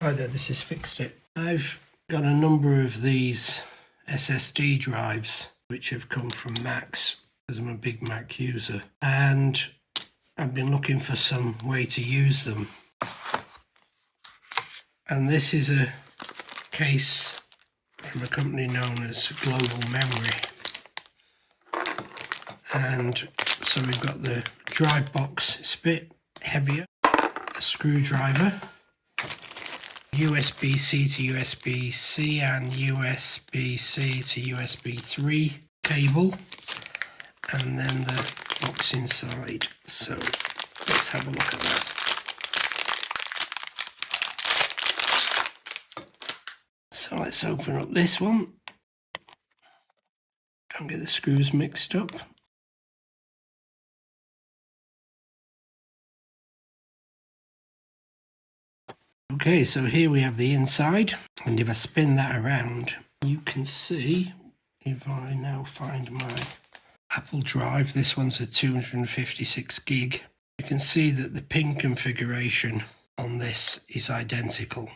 Hi there, this is Fixed It. I've got a number of these SSD drives which have come from Macs, as I'm a big Mac user, and I've been looking for some way to use them. And this is a case from a company known as Global Memory. And so we've got the drive box, it's a bit heavier, a screwdriver, USB-C to USB-C and USB-C to USB 3 cable, and then the box inside. So let's have a look at that. So let's open up this one. Don't get the screws mixed up. Okay, so here we have the inside, and if I spin that around, you can see, if I now find my Apple drive, this one's a 256 gig, you can see that the pin configuration on this is identical.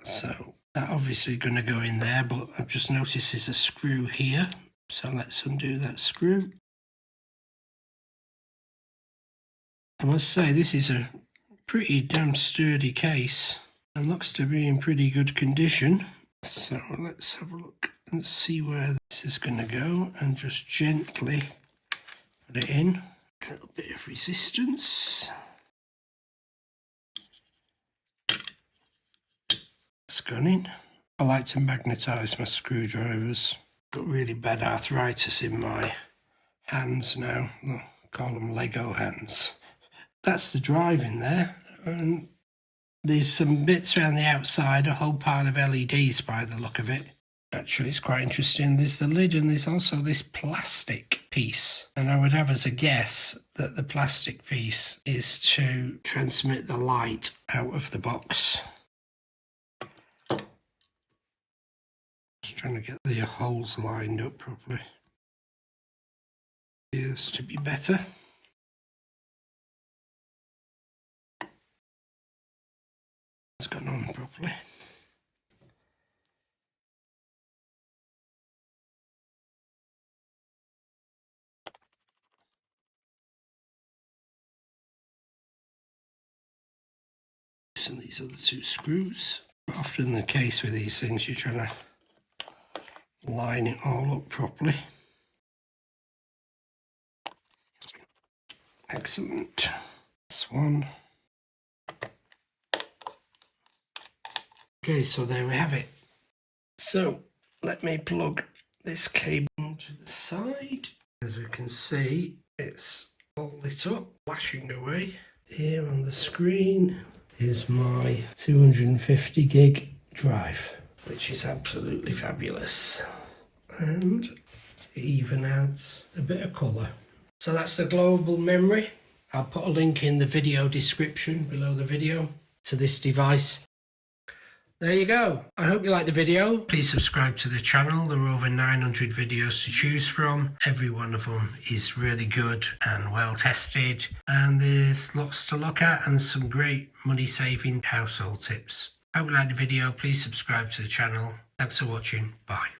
So that obviously going to go in there, but I've just noticed there's a screw here, so let's undo that screw. I must say this is a pretty damn sturdy case and looks to be in pretty good condition. So let's have a look and see where this is going to go, and just gently put it in. A little bit of resistance. It's gone in. I like to magnetise my screwdrivers. Got really bad arthritis in my hands now. I'll call them Lego hands. That's the drive in there, and there's some bits around the outside, a whole pile of LEDs by the look of it. Actually, it's quite interesting. There's the lid, and there's also this plastic piece, and I would have as a guess that the plastic piece is to transmit the light out of the box. Just trying to get the holes lined up properly. Appears to be better. It's gone on properly. Loosen these other two screws. Often the case with these things, you're trying to line it all up properly. Excellent. This one. Okay, so there we have it. So let me plug this cable to the side. As we can see, it's all lit up, flashing away. Here on the screen is my 250 gig drive, which is absolutely fabulous. And it even adds a bit of colour. So that's the Global Memory. I'll put a link in the video description below the video to this device. There you go. I hope you liked the video. Please subscribe to the channel. There are over 900 videos to choose from. Every one of them is really good and well tested. And there's lots to look at and some great money saving household tips. Hope you liked the video. Please subscribe to the channel. Thanks for watching. Bye.